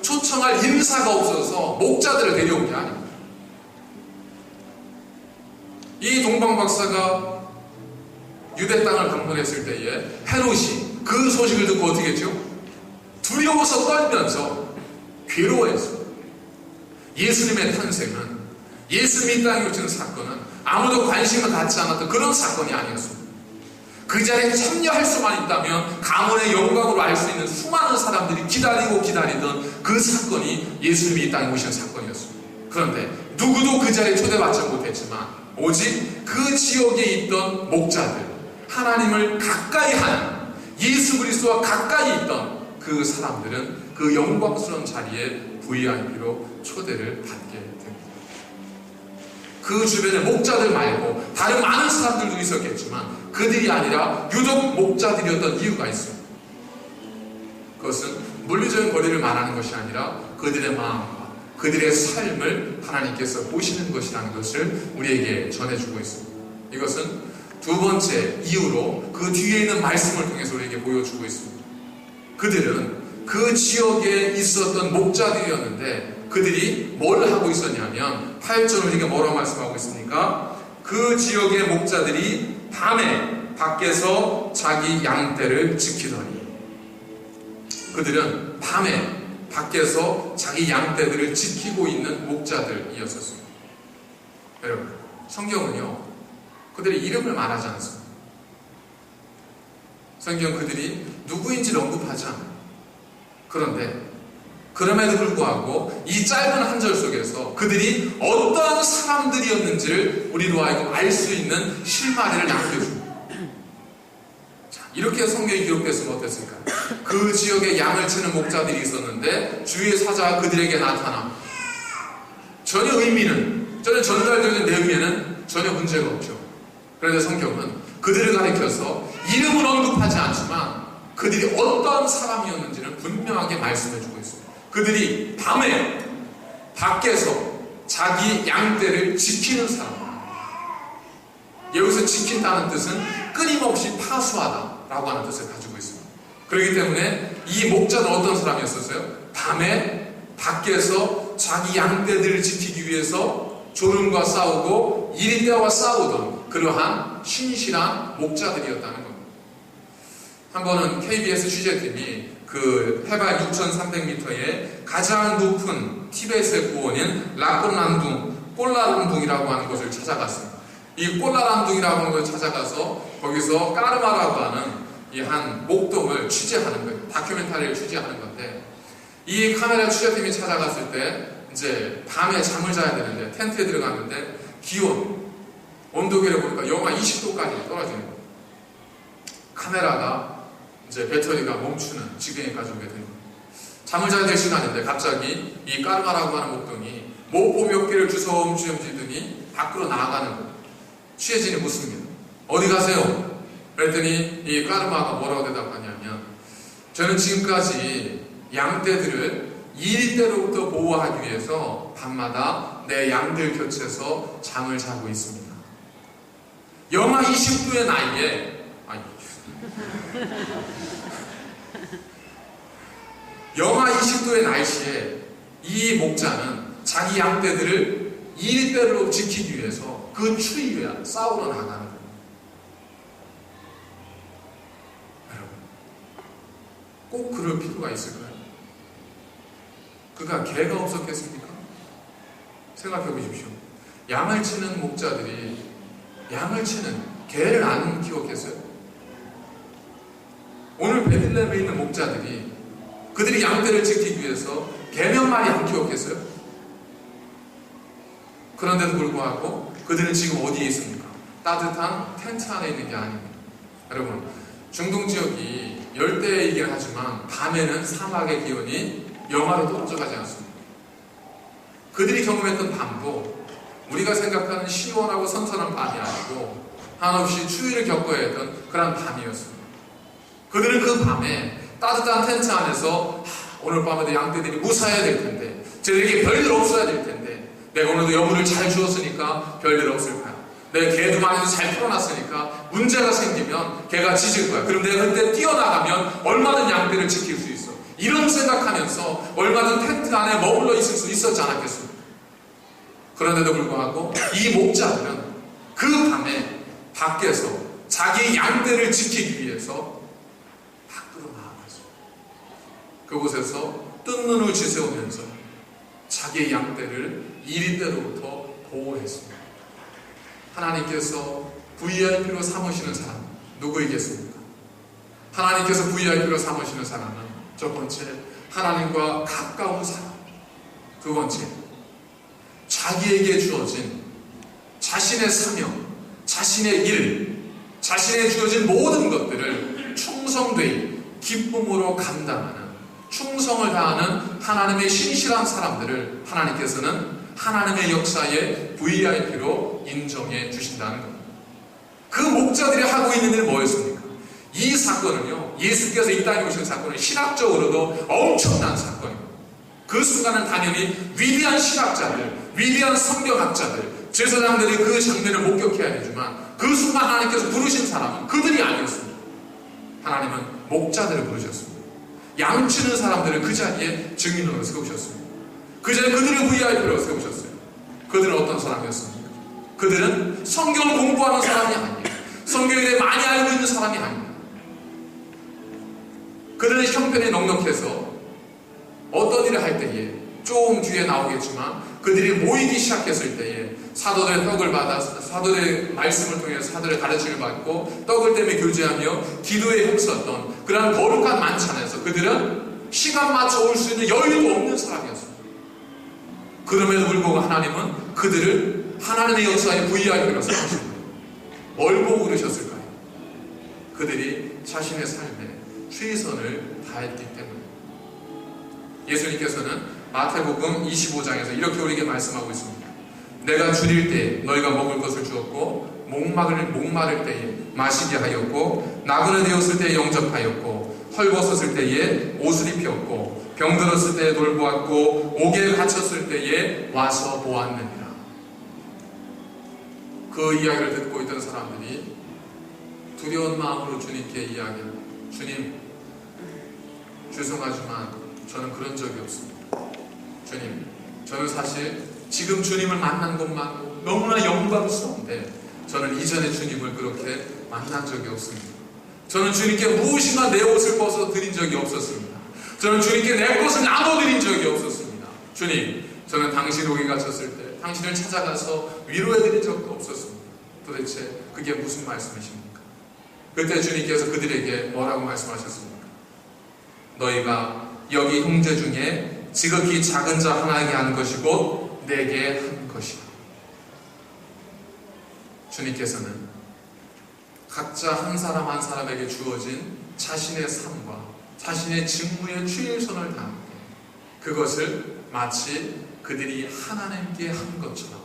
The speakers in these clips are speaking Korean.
초청할 인사가 없어서 목자들을 데려온 게 아닙니다. 이 동방 박사가 유대 땅을 방문했을 때에 헤롯이 그 소식을 듣고 어떻게 했죠? 두려워서 떨면서 괴로워했어요. 예수님의 탄생은, 예수님이 이 땅에 오시는 사건은 아무도 관심을 갖지 않았던 그런 사건이 아니었습니다. 그 자리에 참여할 수만 있다면 가문의 영광으로 알 수 있는 수많은 사람들이 기다리던 그 사건이 예수님이 이 땅에 오신 사건이었습니다. 그런데 누구도 그 자리에 초대받지 못했지만 오직 그 지역에 있던 목자들, 하나님을 가까이 하는, 예수 그리스도와 가까이 있던 그 사람들은 그 영광스러운 자리에 VIP로 초대를 받게 됩니다. 그 주변에 목자들 말고 다른 많은 사람들도 있었겠지만 그들이 아니라 유독 목자들이었던 이유가 있습니다. 그것은 물리적인 거리를 말하는 것이 아니라 그들의 마음과 그들의 삶을 하나님께서 보시는 것이라는 것을 우리에게 전해주고 있습니다. 이것은 두 번째 이유로 그 뒤에 있는 말씀을 통해서 우리에게 보여주고 있습니다. 그들은 그 지역에 있었던 목자들이었는데 그들이 뭘 하고 있었냐면 8절 우리에게 뭐라고 말씀하고 있습니까? 그 지역의 목자들이 밤에 밖에서 자기 양떼를 지키더니, 그들은 밤에 밖에서 자기 양떼들을 지키고 있는 목자들이었었습니다. 여러분, 성경은요 그들의 이름을 말하지 않습니다. 성경 그들이 누구인지를 언급하지 않아요. 그런데 그럼에도 불구하고 이 짧은 한 절 속에서 그들이 어떤 사람들이었는지를 우리로 하여금 알 수 있는 실마리를 남겨줍니다. 자, 이렇게 성경이 기록됐으면 어땠을까요? 그 지역에 양을 치는 목자들이 있었는데 주의 사자가 그들에게 나타나 전혀 의미는, 전혀 전달되는 내용에는 전혀 문제가 없죠. 그런데 성경은 그들을 가리켜서 이름을 언급하지 않지만 그들이 어떤 사람이었는지는 분명하게 말씀해주고 있습니다. 그들이 밤에 밖에서 자기 양떼를 지키는 사람. 여기서 지킨다는 뜻은 끊임없이 파수하다라고 하는 뜻을 가지고 있습니다. 그렇기 때문에 이 목자는 어떤 사람이었었어요? 밤에 밖에서 자기 양떼들을 지키기 위해서 졸음과 싸우고 이리떼와 싸우던 그러한 신실한 목자들이었다는 겁니다. 한 번은 KBS 취재팀이 그 해발 6,300m의 가장 높은 티베트의 고원인 꼴라람둥이라고 하는 곳을 찾아갔습니다. 이 꼴라람둥이라고 하는 곳을 찾아가서 거기서 까르마라고 하는 이 한 목동을 취재하는 거예요. 다큐멘터리를 취재하는 건데, 이 카메라 취재팀이 찾아갔을 때 이제 밤에 잠을 자야 되는데 텐트에 들어갔는데 기온, 온도계를 보니까 영하 20도까지 떨어지는 거예요. 카메라가 이제 배터리가 멈추는 지경에까지 오게 된 거예요. 잠을 자야 될 시간인데 갑자기 이 까르마라고 하는 목동이 모포 몇 개를 주섬주섬 쥐더니 밖으로 나아가는 거예요. 취재진이 묻습니다. 어디 가세요? 그랬더니 이 까르마가 뭐라고 대답하냐면, 저는 지금까지 양떼들을 이리떼로부터 보호하기 위해서 밤마다 내 양들 곁에서 잠을 자고 있습니다. 영하 20도의 나이에 영하 20도의 날씨에 이 목자는 자기 양떼들을 이리떼로 지키기 위해서 그 추위에 싸우러 나가는 거예요. 여러분, 꼭 그럴 필요가 있을까요? 그가 개가 없었겠습니까? 생각해 보십시오. 양을 치는 목자들이 양을 치는 개를 안 키웠겠어요? 오늘 베들레헴에 있는 목자들이 그들이 양떼를 지키기 위해서 개 몇 마리 안 키웠겠어요? 그런데도 불구하고 그들은 지금 어디에 있습니까? 따뜻한 텐트 안에 있는 게 아닙니다. 여러분, 중동 지역이 열대이긴 하지만 밤에는 사막의 기온이 영하로 떨어져 가지 않습니다. 그들이 경험했던 밤도 우리가 생각하는 시원하고 선선한 밤이 아니고 한없이 추위를 겪어야 했던 그런 밤이었습니다. 그들은 그 밤에 따뜻한 텐트 안에서 오늘 밤에도 양떼들이 무사해야 될 텐데, 저들에게 별일 없어야 될 텐데, 내가 오늘도 여물을 잘 주었으니까 별일 없을 거야. 내 개도 많이도 잘 풀어놨으니까 문제가 생기면 개가 짖을 거야. 그럼 내가 그때 뛰어나가면 얼마든 양떼를 지킬 수 있어. 이런 생각하면서 얼마든 텐트 안에 머물러 있을 수 있었지 않았겠습니까? 그런데도 불구하고 이 목자들은 그 밤에 밖에서 자기의 양떼를 지키기 위해서 밖으로 나아갔습니다. 그곳에서 뜬 눈을 지새우면서 자기의 양떼를 이리때로부터 보호했습니다. 하나님께서 VIP로 삼으시는 사람 누구이겠습니까? 하나님께서 VIP로 삼으시는 사람은 첫 번째, 하나님과 가까운 사람. 두 번째, 자기에게 주어진 자신의 사명, 자신의 일, 자신에 주어진 모든 것들을 충성되이 기쁨으로 감당하는, 충성을 다하는 하나님의 신실한 사람들을 하나님께서는 하나님의 역사의 VIP로 인정해 주신다는 겁니다. 그 목자들이 하고 있는 일은 뭐였습니까? 이 사건은요, 예수께서 이 땅에 오신 사건은 신학적으로도 엄청난 사건입니다. 그 순간은 당연히 위대한 신학자들, 위대한 성경학자들, 제사장들이 그 장면을 목격해야 되지만 그 순간 하나님께서 부르신 사람은 그들이 아니었습니다. 하나님은 목자들을 부르셨습니다. 양치는 사람들을 그 자리에 증인으로 세우셨습니다. 그 자리에 그들을 VIP로 세우셨어요. 그들은 어떤 사람이었습니까? 그들은 성경을 공부하는 사람이 아니에요. 성경에 대해 많이 알고 있는 사람이 아닙니다. 그들은 형편이 넉넉해서 어떤 일을 할 때에 조금 뒤에 나오겠지만 그들이 모이기 시작했을 때에 사도들의 떡을 받아 사도들의 말씀을 통해서 사도들의 가르침을 받고 떡을 떼며 교제하며 기도에 힘썼던 그러한 거룩한 만찬에서 그들은 시간 맞춰 올 수 있는 여유도 없는 사람이었습니다. 그럼에도 불구하고 하나님은 그들을 하나님의 역사의 VIP로 삼으십니다. 뭘 보고 그러셨을까요? 그들이 자신의 삶에 최선을 다했기 때문에. 예수님께서는 마태복음 25장에서 이렇게 우리에게 말씀하고 있습니다. 내가 줄일 때 너희가 먹을 것을 주었고 목마를 때에 마시게 하였고 나그네 되었을 때에 영접하였고 헐벗었을 때에 옷을 입혔고 병들었을 때에 돌보았고 옥에 갇혔을 때에 와서 보았느니라. 그 이야기를 듣고 있던 사람들이 두려운 마음으로 주님께 이야기합니다. 주님, 죄송하지만 저는 그런 적이 없습니다. 주님, 저는 사실 지금 주님을 만난 것만으로 너무나 영광스러운데 저는 이전에 주님을 그렇게 만난 적이 없습니다. 저는 주님께 무엇인가 내 옷을 벗어 드린 적이 없었습니다. 저는 주님께 내 것을 나눠드린 적이 없었습니다. 주님, 저는 당신 옥에 갇혔을 때 당신을 찾아가서 위로해드린 적도 없었습니다. 도대체 그게 무슨 말씀이십니까? 그때 주님께서 그들에게 뭐라고 말씀하셨습니까? 너희가 여기 형제 중에 지극히 작은 자 하나에게 한 것이 곧 내게 한 것이다. 주님께서는 각자 한 사람 한 사람에게 주어진 자신의 삶과 자신의 직무에 최선을 다하는 그것을 마치 그들이 하나님께 한 것처럼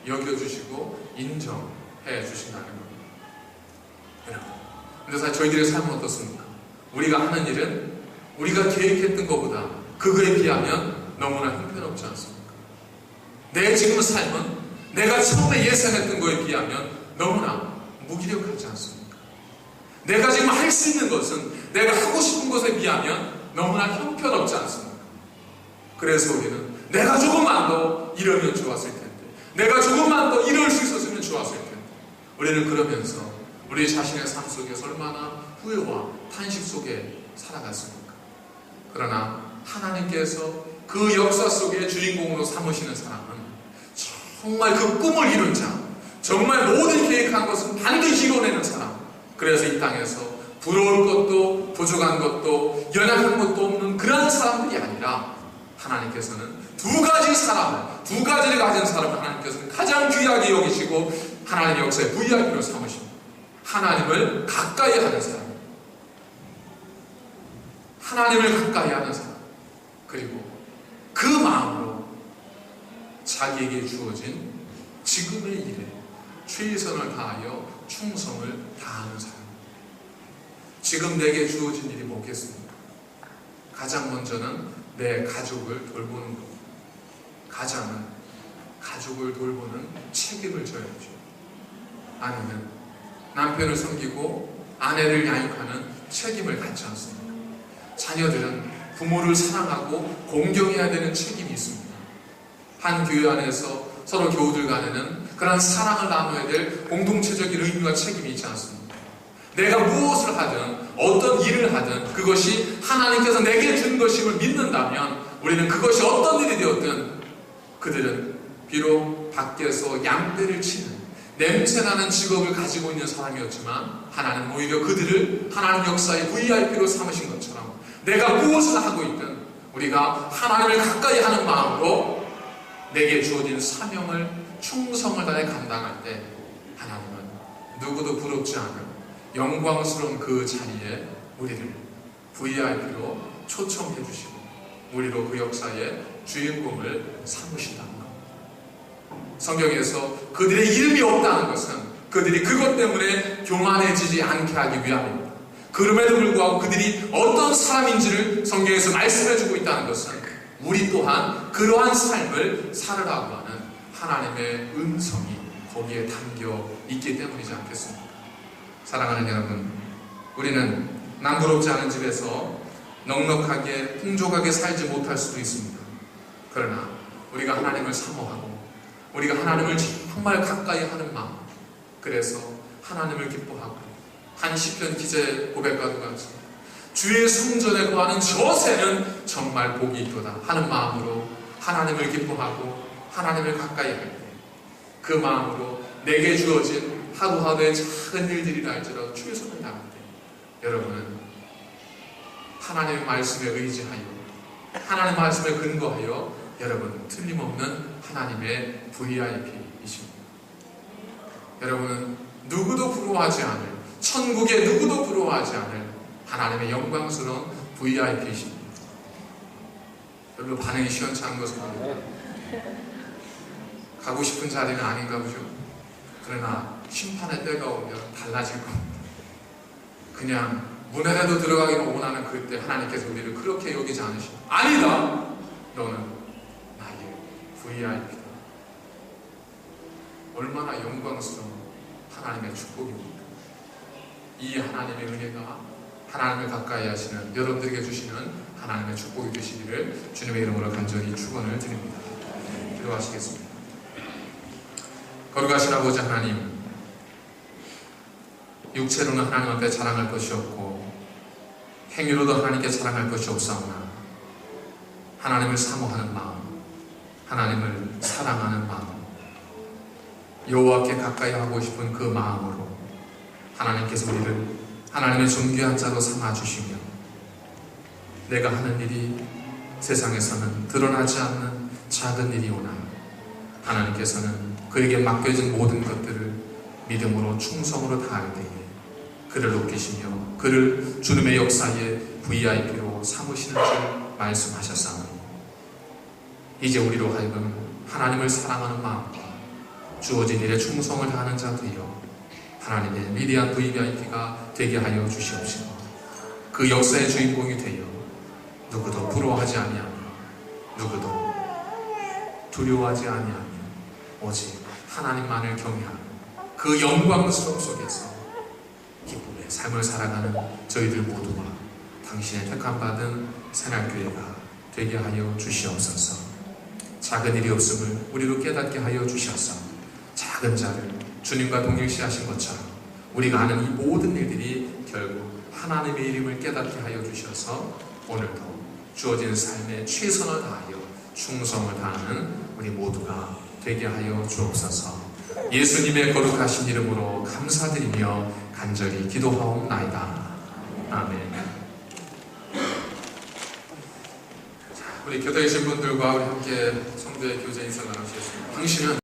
여겨주시고 인정해 주신다는 겁니다. 그런데 사실 저희들의 삶은 어떻습니까? 우리가 하는 일은 우리가 계획했던 것보다 그거에 비하면 너무나 형편없지 않습니까? 내 지금 삶은 내가 처음에 예상했던 거에 비하면 너무나 무기력하지 않습니까? 내가 지금 할 수 있는 것은 내가 하고 싶은 것에 비하면 너무나 형편없지 않습니까? 그래서 우리는 내가 조금만 더 이러면 좋았을 텐데, 내가 조금만 더 이럴 수 있었으면 좋았을 텐데, 우리는 그러면서 우리 자신의 삶 속에서 얼마나 후회와 탄식 속에 살아갔습니까? 그러나 하나님께서 그 역사 속에 주인공으로 삼으시는 사람은 정말 그 꿈을 이룬 자, 정말 모든 계획한 것은 반드시 이뤄내는 사람. 그래서 이 땅에서 부러울 것도 부족한 것도 연약한 것도 없는 그런 사람들이 아니라 하나님께서는 두 가지를 가진 사람을 하나님께서는 가장 귀하게 여기시고 하나님의 역사의 VIP로 삼으십니다. 하나님을 가까이 하는 사람, 하나님을 가까이 하는 사람, 그리고 그 마음으로 자기에게 주어진 지금의 일에 최선을 다하여 충성을 다하는 사람. 지금 내게 주어진 일이 뭐겠습니까? 가장 먼저는 내 가족을 돌보는 것. 가장은 가족을 돌보는 책임을 져야죠. 아니면 남편을 섬기고 아내를 양육하는 책임을 갖지 않습니까? 자녀들은 부모를 사랑하고 공경해야 되는 책임이 있습니다. 한 교회 안에서 서로 교우들 간에는 그런 사랑을 나눠야 될 공동체적인 의무와 책임이 있지 않습니까? 내가 무엇을 하든 어떤 일을 하든 그것이 하나님께서 내게 준 것임을 믿는다면 우리는 그것이 어떤 일이 되었든 그들은 비록 밖에서 양떼를 치는 냄새나는 직업을 가지고 있는 사람이었지만 하나님은 오히려 그들을 하나님 역사의 VIP로 삼으신 것처럼 내가 무엇을 하고 있든 우리가 하나님을 가까이 하는 마음으로 내게 주어진 사명을 충성을 다해 감당할 때 하나님은 누구도 부럽지 않은 영광스러운 그 자리에 우리를 VIP로 초청해 주시고 우리로 그 역사의 주인공을 삼으신다는 것. 성경에서 그들의 이름이 없다는 것은 그들이 그것 때문에 교만해지지 않게 하기 위함입니다. 그럼에도 불구하고 그들이 어떤 사람인지를 성경에서 말씀해주고 있다는 것은 우리 또한 그러한 삶을 살으라고 하는 하나님의 음성이 거기에 담겨 있기 때문이지 않겠습니까? 사랑하는 여러분, 우리는 남부럽지 않은 집에서 넉넉하게 풍족하게 살지 못할 수도 있습니다. 그러나 우리가 하나님을 사모하고 우리가 하나님을 정말 가까이 하는 마음, 그래서 하나님을 기뻐하고 한 시편 기자의 고백과도 같이 주의 성전에 거하는 저새는 정말 복이 있도다 하는 마음으로 하나님을 기뻐하고 하나님을 가까이 할 때 그 마음으로 내게 주어진 하루하루의 작은 일들이라 할지라도 최선을 다할 때 여러분은 하나님의 말씀에 의지하여 하나님의 말씀에 근거하여 여러분 틀림없는 하나님의 VIP이십니다. 여러분은 누구도 부러워하지 않을, 천국에 누구도 부러워하지 않을 하나님의 영광스러운 VIP이십니다. 별로 반응이 시원찮은 것은 가고 싶은 자리는 아닌가 보죠. 그러나 심판의 때가 오면 달라질 겁니다. 그냥 문에라도 들어가기를 원하는 그때 하나님께서 우리를 그렇게 여기지 않으시고 아니다! 너는 나의 VIP다. 얼마나 영광스러운 하나님의 축복입니다. 이 하나님의 은혜가 하나님을 가까이 하시는 여러분들에게 주시는 하나님의 축복이 되시기를 주님의 이름으로 간절히 축원을 드립니다. 기도하시겠습니다. 거룩하신 아버지 하나님, 육체로는 하나님 앞에 자랑할 것이 없고 행위로도 하나님께 자랑할 것이 없사오나 하나님을 사모하는 마음, 하나님을 사랑하는 마음, 여호와께 가까이 하고 싶은 그 마음으로 하나님께서 우리를 하나님의 존귀한 자로 삼아주시며 내가 하는 일이 세상에서는 드러나지 않는 작은 일이오나 하나님께서는 그에게 맡겨진 모든 것들을 믿음으로 충성으로 다할 때에 그를 높이시며 그를 주님의 역사의 VIP로 삼으시는 줄 말씀하셨사오니 이제 우리로 하여금 하나님을 사랑하는 마음과 주어진 일에 충성을 다하는 자 되어 하나님의 위대한 VIP가 되게 하여 주시옵시고 그 역사의 주인공이 되어 누구도 부러워하지 아니하며 누구도 두려워하지 아니하며 오직 하나님만을 경외하는 그 영광스러움 속에서 기쁨의 삶을 살아가는 저희들 모두가 당신의 택함받은 새날교회가 되게 하여 주시옵소서. 작은 일이 없음을 우리로 깨닫게 하여 주셔서 작은 자를 주님과 동일시하신 것처럼 우리가 아는 이 모든 일들이 결국 하나님의 이름을 깨닫게 하여 주셔서 오늘도 주어진 삶에 최선을 다하여 충성을 다하는 우리 모두가 되게 하여 주옵소서. 예수님의 거룩하신 이름으로 감사드리며 간절히 기도하옵나이다. 아멘. 자, 우리 교대이신 분들과 우리 함께 성도의 교제 인사 나누시겠습니다. 당신은